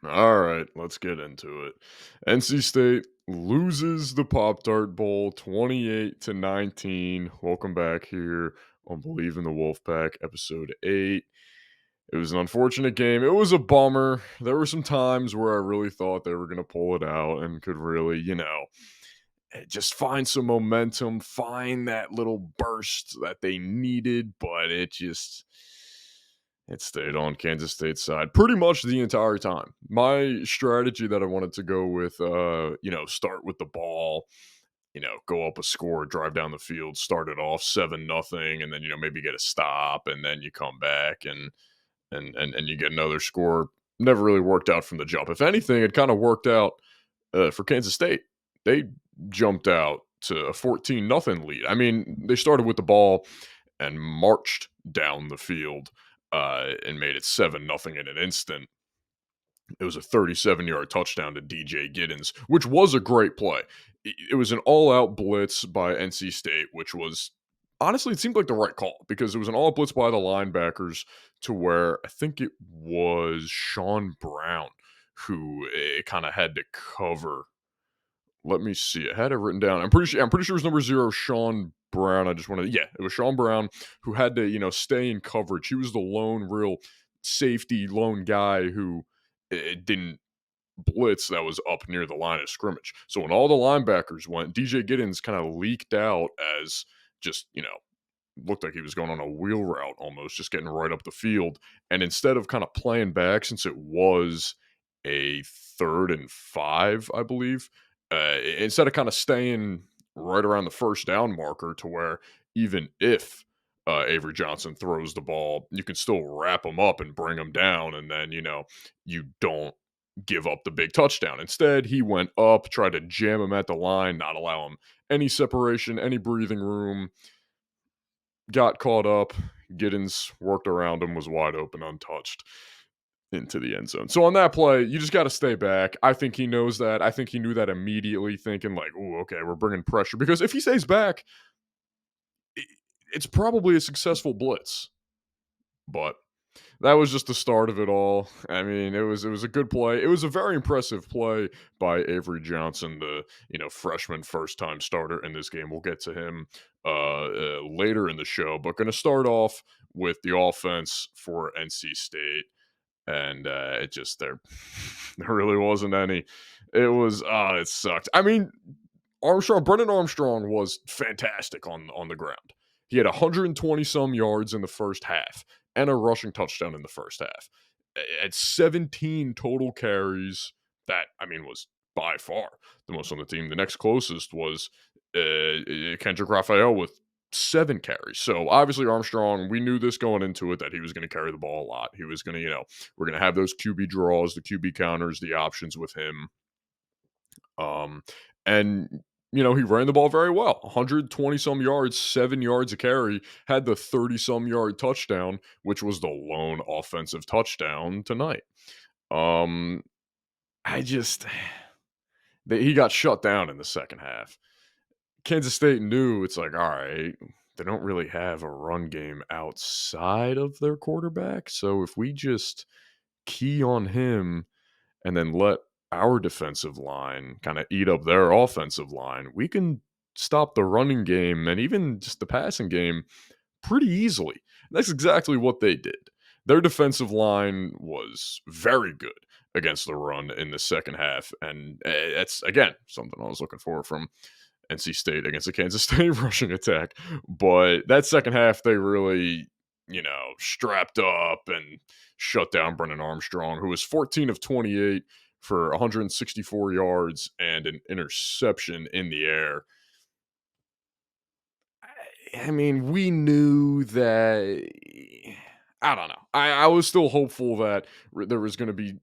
All right, let's get into it. NC State loses the Pop Tart Bowl 28 to 19. Welcome back here on Believe in the Wolfpack, episode 8. It was an unfortunate game. It was a bummer. There were some times where I really thought they were going to pull it out and could really, just find some momentum, find that little burst that they needed, but it stayed on Kansas State's side pretty much the entire time. My strategy that I wanted to go with, start with the ball, go up a score, drive down the field, start it off 7-0, and then, maybe get a stop, and then you come back and you get another score. Never really worked out from the jump. If anything, it kind of worked out for Kansas State. They jumped out to a 14-0 lead. I mean, they started with the ball and marched down the field and made it 7-0 in an instant. It was a 37-yard touchdown to DJ Giddens, which was a great play. It was an all-out blitz by NC State, which was honestly, it seemed like the right call because it was an all blitz by the linebackers to where I think it was Sean Brown who kind of had to cover. Let me see. I had it written down. I'm pretty sure it was number 0, Sean Brown. I just wanted yeah, it was Sean Brown who had to, stay in coverage. He was the lone real safety, lone guy who didn't blitz that was up near the line of scrimmage. So when all the linebackers went, DJ Giddens kind of leaked out as just, looked like he was going on a wheel route almost, just getting right up the field. And instead of kind of playing back, since it was a 3rd and 5, I believe, instead of kind of staying right around the first down marker to where even if Avery Johnson throws the ball, you can still wrap him up and bring him down. And then, you don't give up the big touchdown. Instead, he went up, tried to jam him at the line, not allow him any separation, any breathing room, got caught up. Giddens worked around him, was wide open, untouched into the end zone. So on that play, you just got to stay back. I think he knows that. I think he knew that immediately, thinking like, "Oh, okay, we're bringing pressure." Because if he stays back, it's probably a successful blitz. But that was just the start of it all. I mean, it was a good play. It was a very impressive play by Avery Johnson, the freshman first time starter in this game. We'll get to him later in the show, but going to start off with the offense for NC State, and it just there really wasn't any. It sucked. I mean, Brennan Armstrong was fantastic on the ground. He had 120 some yards in the first half and a rushing touchdown in the first half. At 17 total carries, that I mean was by far the most on the team. The next closest was Kendrick Raphael with 7 carries. So obviously Armstrong, we knew this going into it that he was going to carry the ball a lot. He was going to, we're going to have those QB draws, the QB counters, the options with him. And he ran the ball very well. 120 some yards, 7 yards a carry, had the 30 some yard touchdown, which was the lone offensive touchdown tonight. Um, I just he got shut down in the second half. Kansas State knew it's like, all right, they don't really have a run game outside of their quarterback. So if we just key on him and then let our defensive line kind of eat up their offensive line, we can stop the running game and even just the passing game pretty easily. That's exactly what they did. Their defensive line was very good against the run in the second half. And that's, again, something I was looking for from NC State against the Kansas State rushing attack. But that second half, they really, strapped up and shut down Brennan Armstrong, who was 14 of 28 for 164 yards and an interception in the air. I mean, we knew that. I don't know. I was still hopeful that there was going to be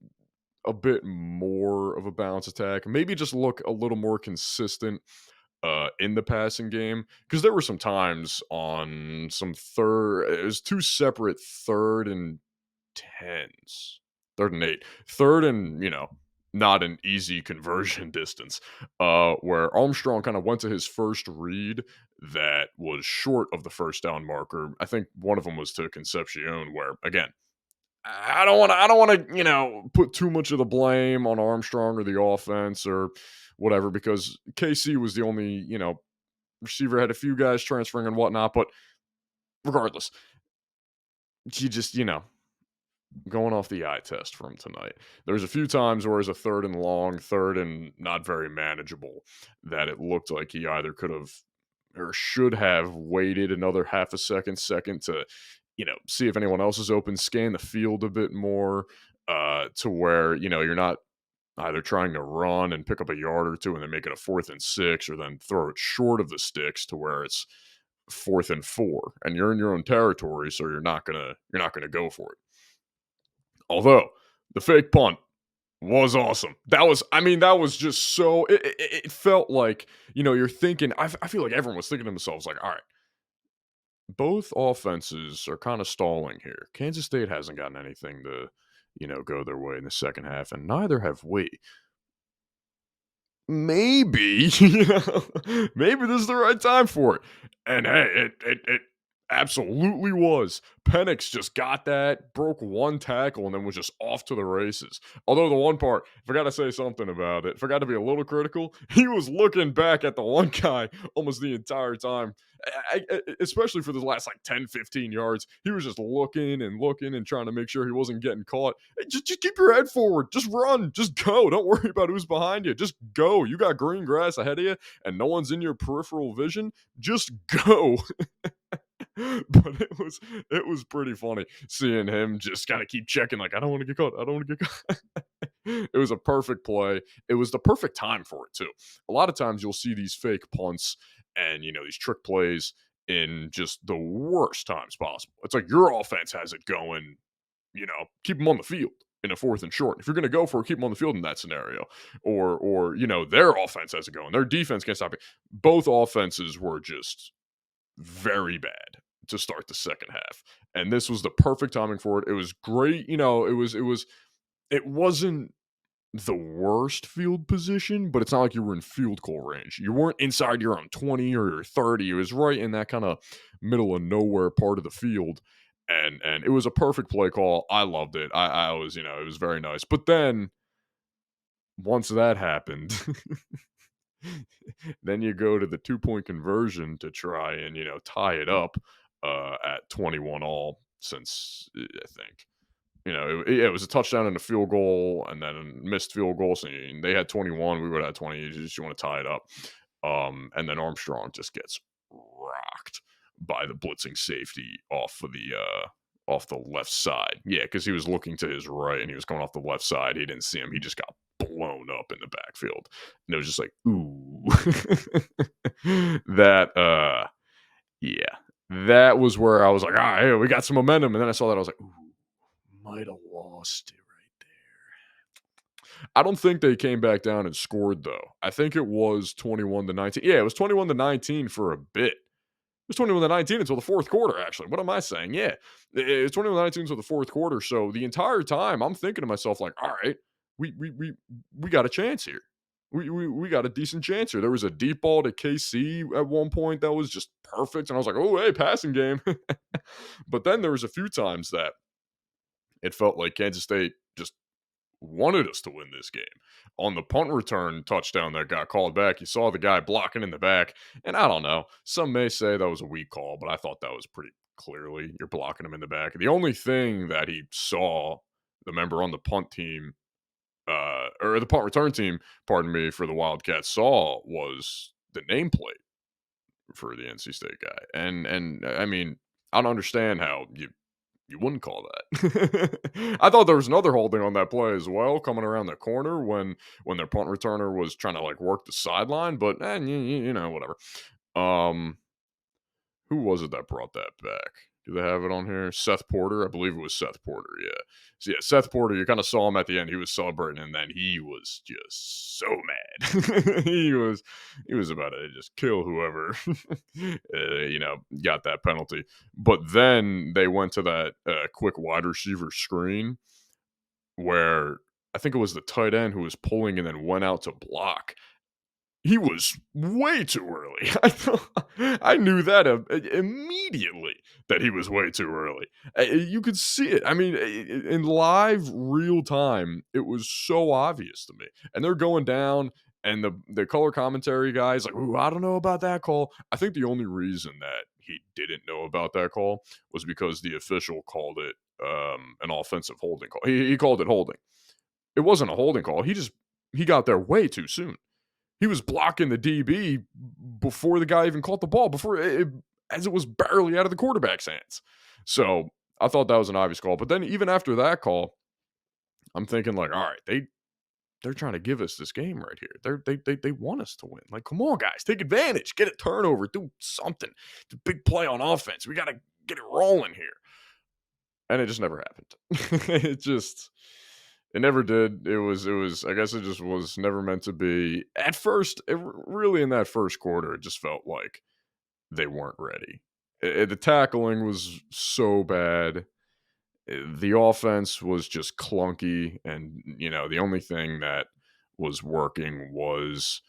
a bit more of a balanced attack. Maybe just look a little more consistent in the passing game, because there were some times on some it was 2 separate 3rd and 10s, 3rd and 8, third and not an easy conversion distance, where Armstrong kind of went to his first read that was short of the first down marker. I think one of them was to Concepcion, where again I don't want to, put too much of the blame on Armstrong or the offense or whatever because KC was the only, receiver had a few guys transferring and whatnot, but regardless, you just, going off the eye test from tonight. There's a few times where it's a third and long, third and not very manageable that it looked like he either could have or should have waited another half a second to, see if anyone else is open, scan the field a bit more, to where, you're not either trying to run and pick up a yard or two and then make it a 4th and 6 or then throw it short of the sticks to where it's 4th and 4 and you're in your own territory, so you're not gonna go for it. Although the fake punt was awesome. That was just so it felt like, you're thinking I feel like everyone was thinking to themselves like, "All right, both offenses are kinda stalling here. Kansas State hasn't gotten anything to, go their way in the second half, and neither have we. Maybe, maybe this is the right time for it." And hey, it absolutely was. Penix just got that, broke one tackle, and then was just off to the races. Although the one part, forgot to say something about it, forgot to be a little critical. He was looking back at the one guy almost the entire time. Especially for the last like 10, 15 yards. He was just looking and trying to make sure he wasn't getting caught. Hey, just keep your head forward. Just run. Just go. Don't worry about who's behind you. Just go. You got green grass ahead of you and no one's in your peripheral vision. Just go. But it was pretty funny seeing him just kind of keep checking, like, I don't want to get caught. I don't want to get caught. It was a perfect play. It was the perfect time for it, too. A lot of times you'll see these fake punts and, these trick plays in just the worst times possible. It's like your offense has it going, keep them on the field in a 4th and short. If you're going to go for it, keep them on the field in that scenario. Or, their offense has it going. Their defense can't stop it. Both offenses were just very bad to start the second half. And this was the perfect timing for it. It was great. It wasn't the worst field position, but it's not like you were in field goal range. You weren't inside your own 20 or your 30. It was right in that kind of middle of nowhere part of the field. And it was a perfect play call. I loved it. I was, it was very nice. But then once that happened, then you go to the 2-point conversion to try and, tie it up at 21 all since I think it was a touchdown and a field goal, and then a missed field goal. So they had 21, we would have had 20. You want to tie it up, and then Armstrong just gets rocked by the blitzing safety off the left side. Yeah, because he was looking to his right and he was going off the left side. He didn't see him. He just got blown up in the backfield, and it was just like, ooh, that yeah. That was where I was like, all right, we got some momentum. And then I saw that. I was like, ooh, might have lost it right there. I don't think they came back down and scored though. I think it was 21-19. Yeah, it was 21-19 for a bit. It was 21-19 until the fourth quarter, actually. What am I saying? Yeah. It was 21-19 until the fourth quarter. So the entire time I'm thinking to myself, like, all right, we got a chance here. We got a decent chance here. There was a deep ball to KC at one point that was just perfect. And I was like, oh, hey, passing game. But then there was a few times that it felt like Kansas State just wanted us to win this game. On the punt return touchdown that got called back, you saw the guy blocking in the back. And I don't know. Some may say that was a weak call, but I thought that was pretty clearly you're blocking him in the back. The only thing that he saw, the member on the punt team, or the punt return team, pardon me, for the Wildcats saw was the nameplate for the NC State guy. And I mean, I don't understand how you wouldn't call that. I thought there was another holding on that play as well, coming around the corner when their punt returner was trying to like work the sideline, but whatever. Um, who was it that brought that back? Do they have it on here? Seth Porter, I believe it was Seth Porter. Yeah, so yeah, Seth Porter. You kind of saw him at the end. He was celebrating, and then he was just so mad. he was about to just kill whoever, got that penalty. But then they went to that quick wide receiver screen where I think it was the tight end who was pulling and then went out to block. He was way too early. I knew that immediately that he was way too early. You could see it. I mean, in live real time, it was so obvious to me. And they're going down, and the color commentary guy's like, "Ooh, I don't know about that call." I think the only reason that he didn't know about that call was because the official called it an offensive holding call. He called it holding. It wasn't a holding call. He got there way too soon. He was blocking the DB before the guy even caught the ball, as it was barely out of the quarterback's hands. So I thought that was an obvious call. But then even after that call, I'm thinking like, all right, they're trying to give us this game right here. They want us to win. Like, come on, guys, take advantage, get a turnover, do something. It's a big play on offense. We got to get it rolling here. And it just never happened. It never did. It was I guess it just was never meant to be. At first, really in that first quarter, it just felt like they weren't ready. The tackling was so bad. The offense was just clunky, and the only thing that was working was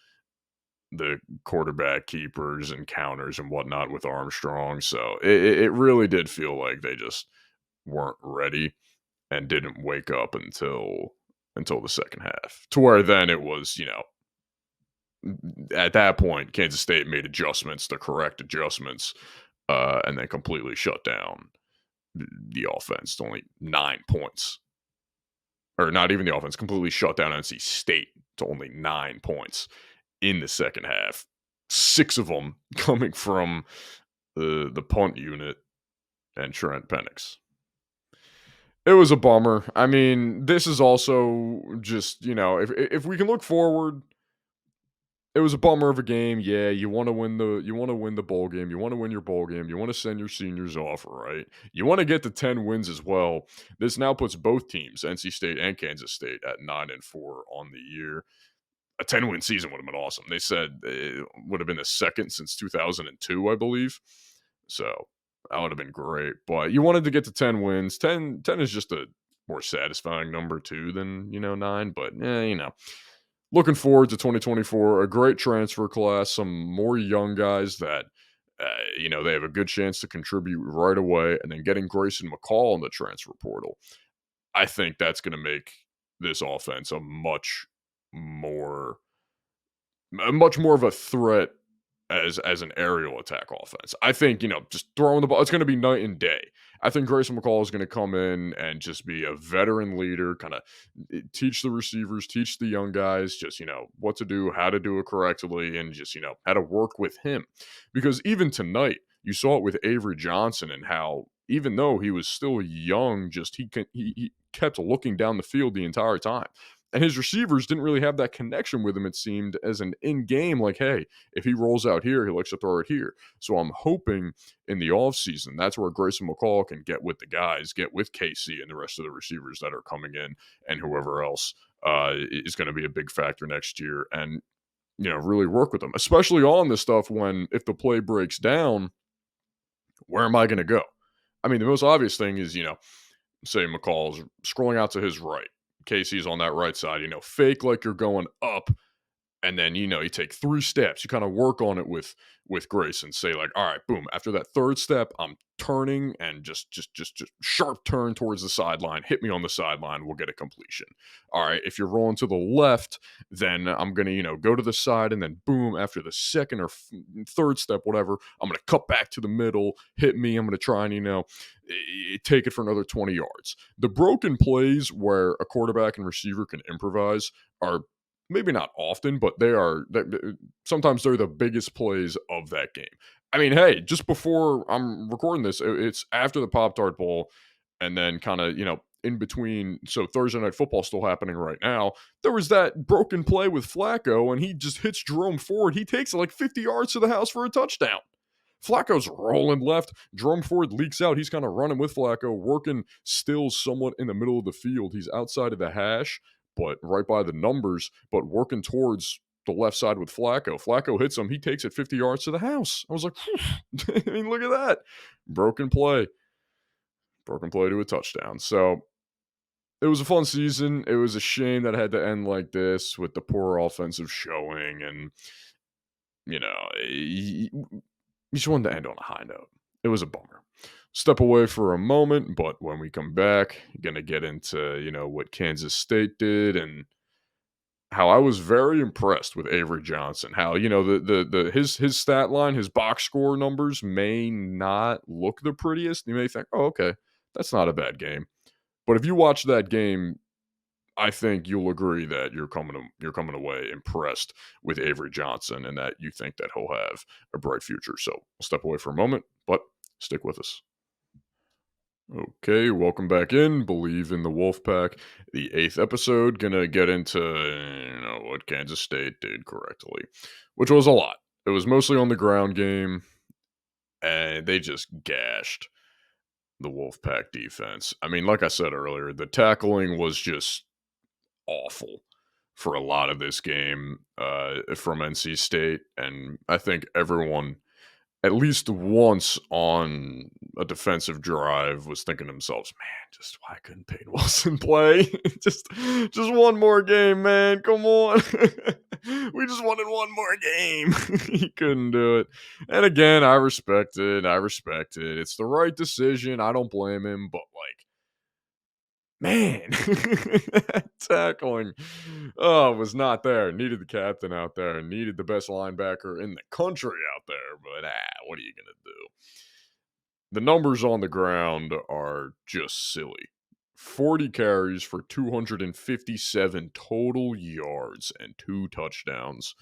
the quarterback keepers and counters and whatnot with Armstrong. So it really did feel like they just weren't ready and didn't wake up until the second half. To where then it was, at that point, Kansas State made adjustments, the correct adjustments, and then completely shut down the offense to only 9 points. Or not even the offense, completely shut down NC State to only 9 points in the second half. 6 of them coming from the punt unit and Trent Penix. It was a bummer. I mean, this is also just, if we can look forward, it was a bummer of a game. Yeah, you want to win the bowl game. You want to win your bowl game. You want to send your seniors off, right? You want to get to 10 wins as well. This now puts both teams, NC State and Kansas State, at 9-4 on the year. A 10-win season would have been awesome. They said it would have been the second since 2002, I believe. So that would have been great. But you wanted to get to 10 wins. 10 is just a more satisfying number, too, than, 9. But, looking forward to 2024. A great transfer class. Some more young guys that, they have a good chance to contribute right away. And then getting Grayson McCall in the transfer portal. I think that's going to make this offense more much more of a threat as an aerial attack offense. I think, just throwing the ball, it's going to be night and day. I think Grayson McCall is going to come in and just be a veteran leader, kind of teach the receivers, teach the young guys just, what to do, how to do it correctly, and just, how to work with him. Because even tonight, you saw it with Avery Johnson and how, even though he was still young, just he kept looking down the field the entire time. And his receivers didn't really have that connection with him, it seemed, as an in-game, like, hey, if he rolls out here, he likes to throw it here. So I'm hoping in the offseason, that's where Grayson McCall can get with the guys, get with KC and the rest of the receivers that are coming in and whoever else is going to be a big factor next year, and, really work with them, especially on this stuff when, if the play breaks down, where am I going to go? I mean, the most obvious thing is, say McCall's scrolling out to his right. Casey's on that right side, fake like you're going up, and then, you take 3 steps. You kind of work on it with Grayson. Say like, all right, boom. After that 3rd step, I'm turning and just sharp turn towards the sideline. Hit me on the sideline. We'll get a completion. All right, if you're rolling to the left, then I'm going to, go to the side, and then boom, after the 2nd or 3rd step, whatever, I'm going to cut back to the middle, hit me. I'm going to try and, take it for another 20 yards. The broken plays where a quarterback and receiver can improvise are maybe not often, but sometimes they're the biggest plays of that game. I mean, hey, just before I'm recording this, it's after the Pop-Tart Bowl, and then kind of, in between. So Thursday Night Football still happening right now. There was that broken play with Flacco, and he just hits Jerome Ford. He takes it like 50 yards to the house for a touchdown. Flacco's rolling left. Jerome Ford leaks out. He's kind of running with Flacco, working still somewhat in the middle of the field. He's outside of the hash, but right by the numbers, but working towards the left side with Flacco. Flacco hits him. He takes it 50 yards to the house. I was like, I mean, look at that. Broken play to a touchdown. So it was a fun season. It was a shame that it had to end like this with the poor offensive showing, and you just wanted to end on a high note. It was a bummer. Step away for a moment, but when we come back, gonna get into what Kansas State did and how I was very impressed with Avery Johnson. How the his stat line, his box score numbers may not look the prettiest. You may think, oh, okay, that's not a bad game. But if you watch that game, I think you'll agree that you're coming away impressed with Avery Johnson and that you think that he'll have a bright future. So we'll step away for a moment, but stick with us. Okay, welcome back in. Believe in the Wolfpack. The eighth episode, gonna get into what Kansas State did correctly, which was a lot. It was mostly on the ground game, and they just gashed the Wolfpack defense. I mean, like I said earlier, the tackling was just awful for a lot of this game from NC State, and I think everyone at least once on a defensive drive was thinking to themselves, man, just why couldn't Peyton Wilson play? just one more game, man. Come on. We just wanted one more game. He couldn't do it. And again, I respect it. It's the right decision. I don't blame him, but like, man, that tackling was not there. Needed the captain out there. Needed the best linebacker in the country out there. But what are you going to do? The numbers on the ground are just silly. 40 carries for 257 total yards and 2 touchdowns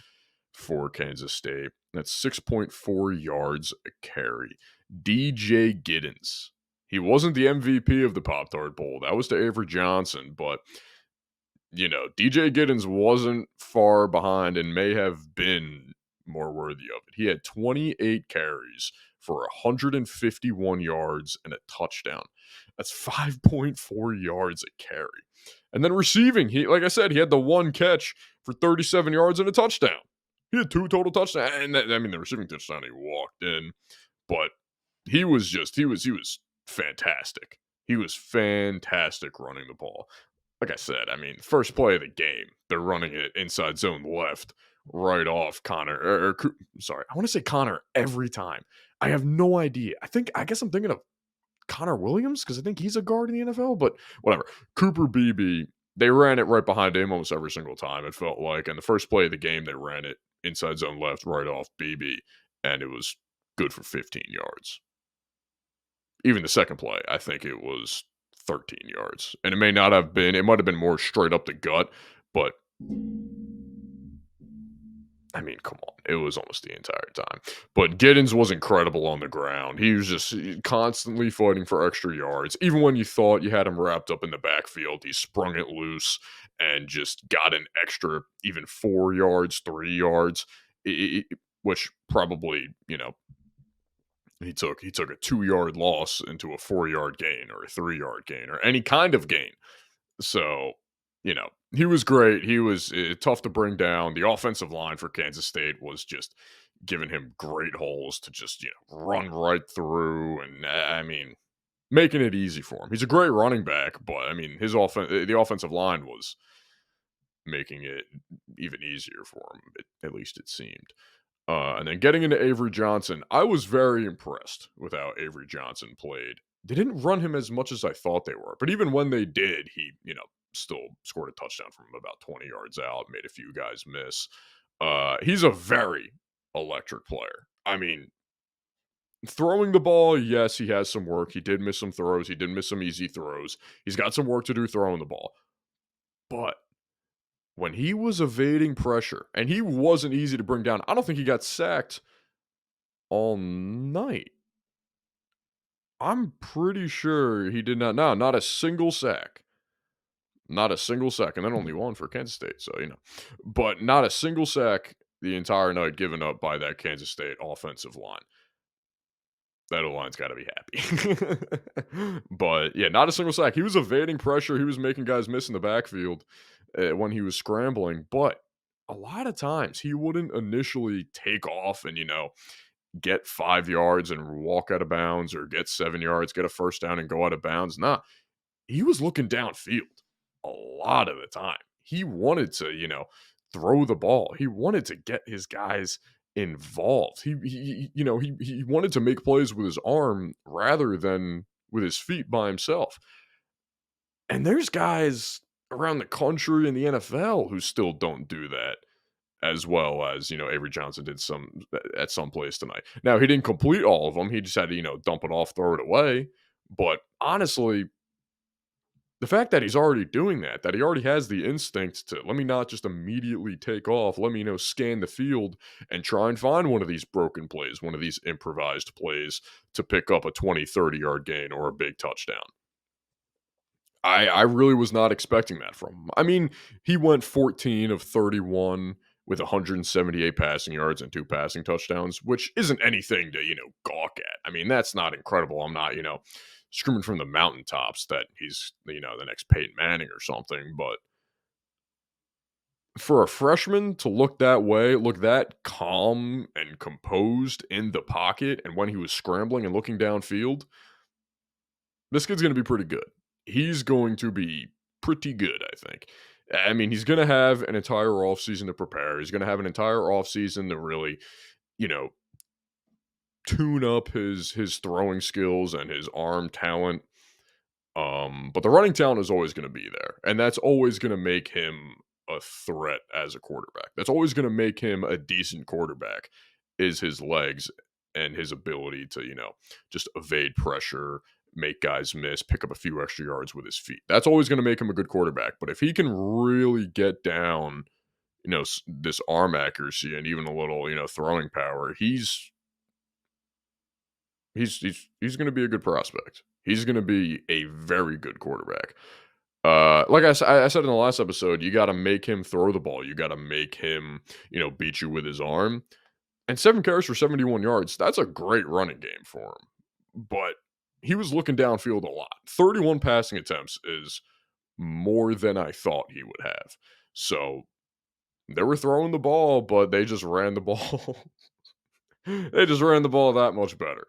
for Kansas State. That's 6.4 yards a carry. DJ Giddens. He wasn't the MVP of the Pop-Tart Bowl. That was to Avery Johnson, but DJ Giddens wasn't far behind and may have been more worthy of it. He had 28 carries for 151 yards and a touchdown. That's 5.4 yards a carry. And then receiving, like I said, he had the one catch for 37 yards and a touchdown. He had 2 total touchdowns. And the receiving touchdown, he walked in, but he was fantastic. He was fantastic running the ball. Like I said, first play of the game, they're running it inside zone left, right off Connor. Sorry, I want to say Connor every time. I have no idea. I guess I'm thinking of Connor Williams because I think he's a guard in the NFL, but whatever. Cooper Beebe, they ran it right behind him almost every single time, it felt like. And the first play of the game, they ran it inside zone left, right off Beebe, and it was good for 15 yards. Even the second play, I think it was 13 yards. And it may not have been, it might have been more straight up the gut, but come on. It was almost the entire time. But Giddens was incredible on the ground. He was just constantly fighting for extra yards. Even when you thought you had him wrapped up in the backfield, he sprung it loose and just got an extra even 4 yards, 3 yards, which probably, he took a 2-yard loss into a 4-yard gain or a 3-yard gain or any kind of gain. So, he was great. He was tough to bring down. The offensive line for Kansas State was just giving him great holes to just, run right through and, making it easy for him. He's a great running back, but, the offensive line was making it even easier for him, at least it seemed. And then getting into Avery Johnson, I was very impressed with how Avery Johnson played. They didn't run him as much as I thought they were, but even when they did, he, still scored a touchdown from about 20 yards out, made a few guys miss. He's a very electric player. Throwing the ball, yes, he has some work. He did miss some throws. He did miss some easy throws. He's got some work to do throwing the ball. But when he was evading pressure, and he wasn't easy to bring down, I don't think he got sacked all night. I'm pretty sure he did not. No, not a single sack. Not a single sack. And then only one for Kansas State. So, But not a single sack the entire night given up by that Kansas State offensive line. That O-line's got to be happy. But, yeah, not a single sack. He was evading pressure. He was making guys miss in the backfield when he was scrambling. But a lot of times he wouldn't initially take off and, get 5 yards and walk out of bounds or get 7 yards, get a first down and go out of bounds. Nah, he was looking downfield. a lot of the time. He wanted to, throw the ball. He wanted to get his guys involved. He wanted to make plays with his arm rather than with his feet by himself. And there's guys around the country in the NFL who still don't do that as well as, Avery Johnson did at some place tonight. Now, he didn't complete all of them. He just had to, dump it off, throw it away. But honestly, the fact that he's already doing that he already has the instinct to let me not just immediately take off, let me, scan the field and try and find one of these broken plays, one of these improvised plays to pick up a 20, 30-yard gain or a big touchdown. I really was not expecting that from him. I mean, he went 14 of 31 with 178 passing yards and 2 passing touchdowns, which isn't anything to, gawk at. I mean, that's not incredible. I'm not, screaming from the mountaintops that he's, the next Peyton Manning or something, but for a freshman to look that way, look that calm and composed in the pocket and when he was scrambling and looking downfield, this kid's going to be pretty good. He's going to be pretty good, I think. I mean, he's going to have an entire offseason to prepare. He's going to have an entire offseason to really, you know, tune up his throwing skills and his arm talent. But the running talent is always going to be there, and that's always going to make him a threat as a quarterback. That's always going to make him a decent quarterback is his legs and his ability to, just evade pressure, make guys miss, pick up a few extra yards with his feet. That's always going to make him a good quarterback. But if he can really get down, this arm accuracy and even a little, throwing power, he's going to be a good prospect. He's going to be a very good quarterback. Like I said in the last episode, you got to make him throw the ball. You got to make him, beat you with his arm. And 7 carries for 71 yards. That's a great running game for him. But he was looking downfield a lot. 31 passing attempts is more than I thought he would have. So they were throwing the ball, but they just ran the ball. They just ran the ball that much better.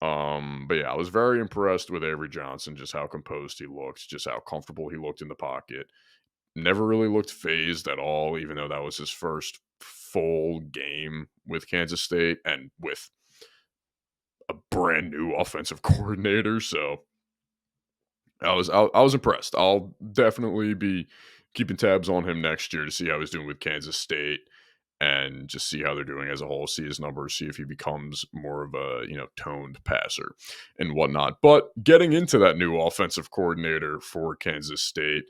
But yeah, I was very impressed with Avery Johnson, just how composed he looked, just how comfortable he looked in the pocket. Never really looked phased at all, even though that was his first full game with Kansas State and with a brand new offensive coordinator. So I was impressed. I'll definitely be keeping tabs on him next year to see how he's doing with Kansas State and just see how they're doing as a whole, see his numbers, see if he becomes more of a, toned passer and whatnot. But getting into that new offensive coordinator for Kansas State,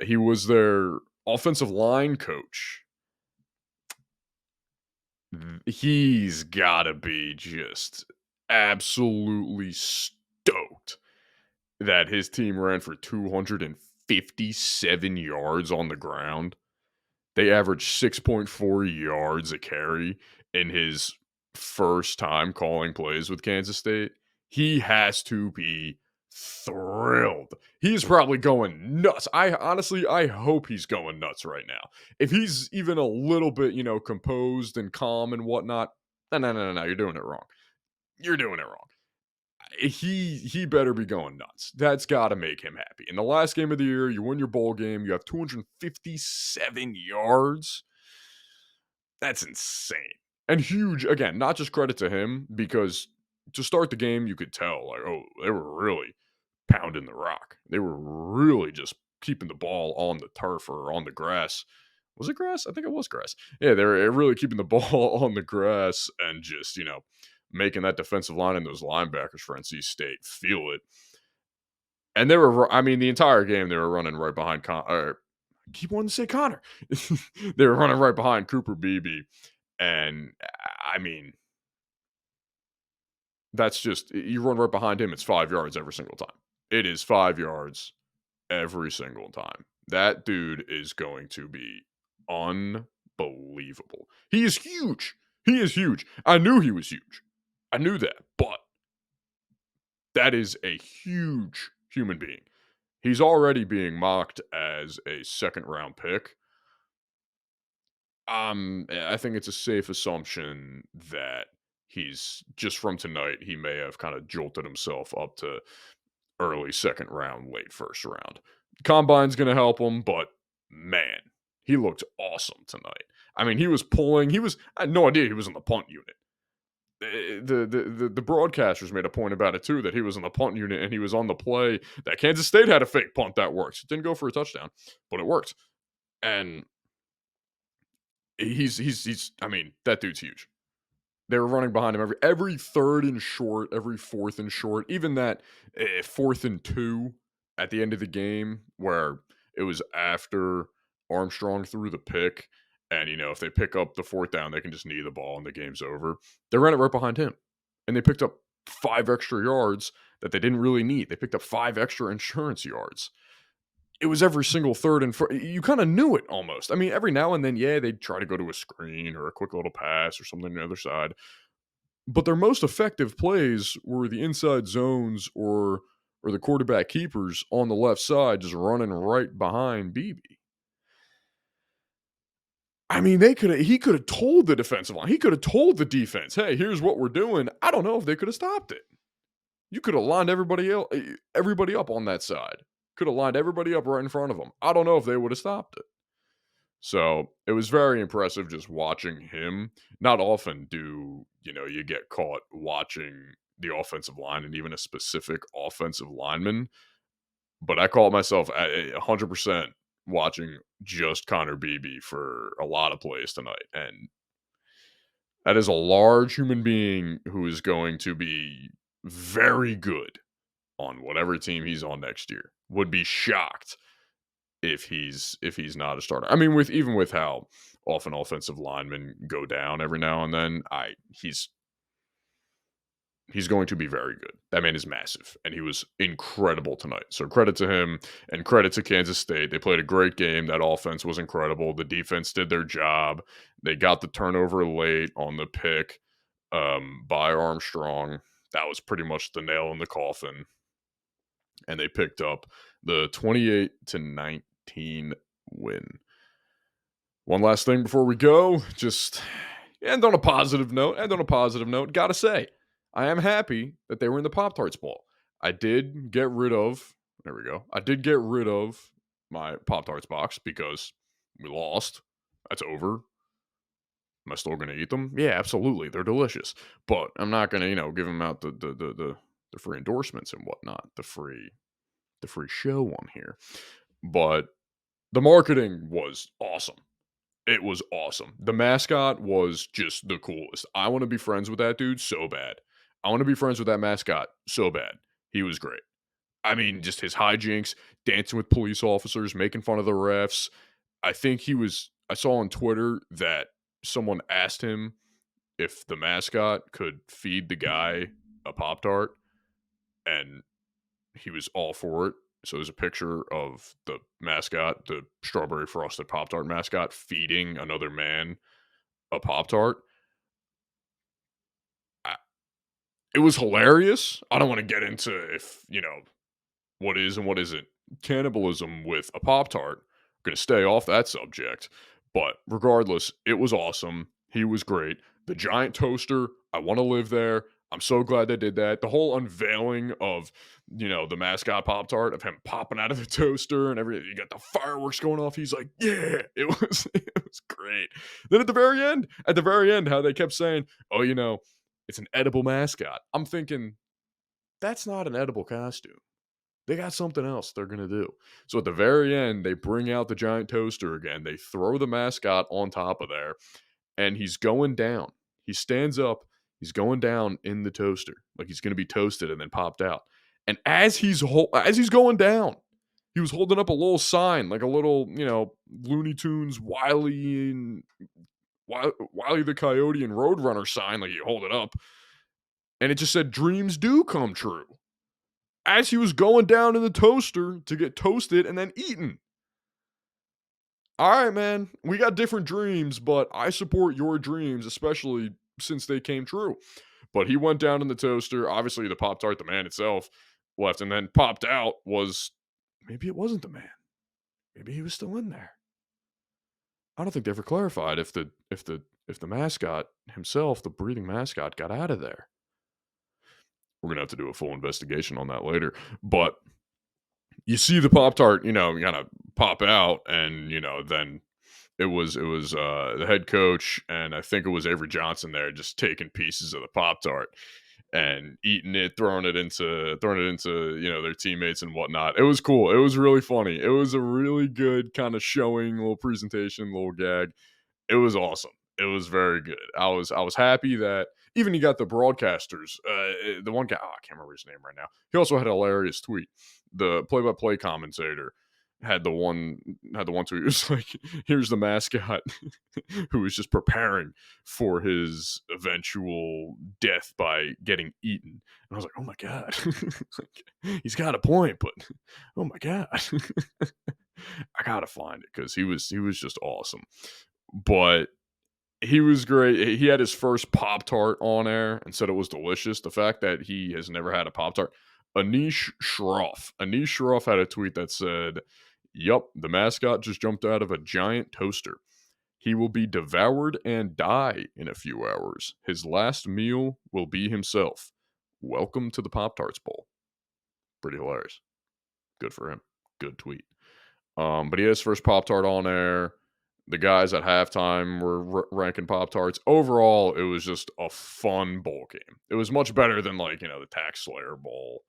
he was their offensive line coach. He's got to be just absolutely stoked that his team ran for 257 yards on the ground. They averaged 6.4 yards a carry in his first time calling plays with Kansas State. He has to be thrilled. He's probably going nuts. I hope he's going nuts right now. If he's even a little bit, composed and calm and whatnot, no, you're doing it wrong. You're doing it wrong. He better be going nuts. That's got to make him happy. In the last game of the year, you win your bowl game. You have 257 yards. That's insane and huge. Again, not just credit to him because to start the game, you could tell like, oh, they were really pounding the rock. They were really just keeping the ball on the turf or on the grass. Was it grass? I think it was grass. Yeah, they were really keeping the ball on the grass and just, making that defensive line and those linebackers for NC State feel it. And they were, the entire game they were running right behind I keep wanting to say Connor. They were running right behind Cooper Beebe. And that's just, you run right behind him, it's 5 yards every single time. It is 5 yards every single time. That dude is going to be unbelievable. He is huge. He is huge. I knew he was huge. I knew that, but that is a huge human being. He's already being mocked as a second round pick. I think it's a safe assumption that he's just from tonight, he may have kind of jolted himself up to early second round, late first round. Combine's going to help him, but man, he looked awesome tonight. I mean, he was pulling. I had no idea he was in the punt unit. The broadcasters made a point about it too, that he was in the punt unit and he was on the play that Kansas State had a fake punt that works. It didn't go for a touchdown, but it worked. And he's I mean, that dude's huge. They were running behind him every third and short, every fourth and short, even that fourth and two at the end of the game where it was after Armstrong threw the pick. And, if they pick up the fourth down, they can just knee the ball and the game's over. They ran it right behind him. And they picked up 5 extra yards that they didn't really need. They picked up 5 extra insurance yards. It was every single third and fourth. You kind of knew it almost. I mean, every now and then, yeah, they'd try to go to a screen or a quick little pass or something on the other side. But their most effective plays were the inside zones or the quarterback keepers on the left side just running right behind BB. I mean, he could have told the defensive line. He could have told the defense, "Hey, here's what we're doing." I don't know if they could have stopped it. You could have lined everybody up on that side. Could have lined everybody up right in front of them. I don't know if they would have stopped it. So it was very impressive just watching him. Not often do you get caught watching the offensive line and even a specific offensive lineman. But I caught myself at 100% watching just Connor Beebe for a lot of plays tonight. And that is a large human being who is going to be very good on whatever team he's on next year. Would be shocked if he's not a starter. I mean, with how often offensive linemen go down every now and then, he's going to be very good. That man is massive, and he was incredible tonight. So credit to him and credit to Kansas State. They played a great game. That offense was incredible. The defense did their job. They got the turnover late on the pick by Armstrong. That was pretty much the nail in the coffin. And they picked up the 28-19 win. One last thing before we go, just end on a positive note. Gotta say, I am happy that they were in the Pop-Tarts Bowl. I did get rid of my Pop-Tarts box because we lost. That's over. Am I still going to eat them? Yeah, absolutely. They're delicious. But I'm not going to, give them out the free endorsements and whatnot. The free show on here. But the marketing was awesome. It was awesome. The mascot was just the coolest. I want to be friends with that dude so bad. I want to be friends with that mascot so bad. He was great. I mean, just his hijinks, dancing with police officers, making fun of the refs. I saw on Twitter that someone asked him if the mascot could feed the guy a Pop-Tart, and he was all for it. So there's a picture of the mascot, the strawberry frosted Pop-Tart mascot, feeding another man a Pop-Tart. It was hilarious. I don't want to get into what is and what isn't cannibalism with a Pop-Tart. I'm going to stay off that subject. But regardless, it was awesome. He was great. The giant toaster, I want to live there. I'm so glad they did that. The whole unveiling of, the mascot Pop-Tart, of him popping out of the toaster and everything. You got the fireworks going off. He's like, yeah, it was great. Then at the very end, how they kept saying, oh, it's an edible mascot. I'm thinking, that's not an edible costume. They got something else they're going to do. So at the very end, they bring out the giant toaster again. They throw the mascot on top of there, and he's going down. He stands up. He's going down in the toaster, like he's going to be toasted and then popped out. And as he's going down, he was holding up a little sign, like a little, Looney Tunes, Wile the Coyote and Roadrunner sign, like you hold it up. And it just said, dreams do come true. As he was going down in the toaster to get toasted and then eaten. All right, man, we got different dreams, but I support your dreams, especially since they came true. But he went down in the toaster. Obviously, the Pop-Tart, the man itself, left and then popped out. Maybe it wasn't the man. Maybe he was still in there. I don't think they ever clarified if the mascot himself, the breathing mascot, got out of there. We're going to have to do a full investigation on that later. But you see the Pop Tart, kind of pop out, and then the head coach, and I think it was Avery Johnson there, just taking pieces of the Pop Tart and eating it, throwing it into their teammates and whatnot. It was cool. It was really funny. It was a really good kind of showing, little presentation, little gag. It was awesome. It was very good. I was happy that even he got the broadcasters. The one guy, I can't remember his name right now. He also had a hilarious tweet. The play-by-play commentator had the one tweet. It was like, "Here's the mascot who was just preparing for his eventual death by getting eaten." And I was like, "Oh my god, like, he's got a point." But oh my god, I gotta find it because he was just awesome. But he was great. He had his first Pop Tart on air and said it was delicious. The fact that he has never had a Pop Tart. Anish Shroff had a tweet that said, "Yup, the mascot just jumped out of a giant toaster. He will be devoured and die in a few hours. His last meal will be himself. Welcome to the Pop Tarts Bowl." Pretty hilarious. Good for him. Good tweet. But he had his first Pop Tart on air. The guys at halftime were ranking Pop Tarts. Overall, it was just a fun bowl game. It was much better than the Tax Slayer Bowl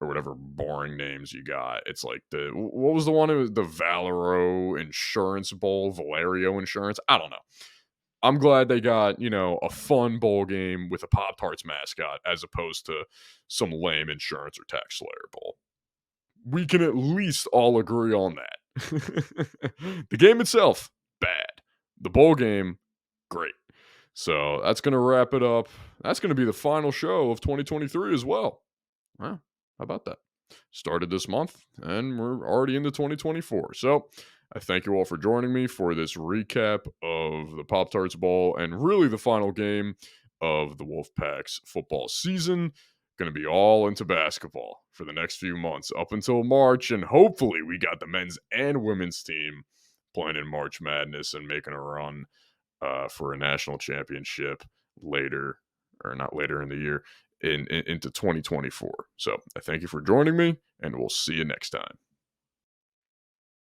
or whatever boring names you got. It's like what was the one? It was the Valero Insurance Bowl, Valerio Insurance. I don't know. I'm glad they got a fun bowl game with a Pop Tarts mascot as opposed to some lame insurance or Tax Slayer Bowl. We can at least all agree on that. The game itself, bad. The bowl game, great. So that's going to wrap it up. That's going to be the final show of 2023 as well. Wow, how about that? Started this month and we're already into 2024. So I thank you all for joining me for this recap of the Pop Tarts Bowl and really the final game of the Wolfpack's football season. Going to be all into basketball for the next few months up until March. And hopefully we got the men's and women's team playing in March Madness and making a run for a national championship later, or not later in the year, into 2024. So I thank you for joining me, and we'll see you next time.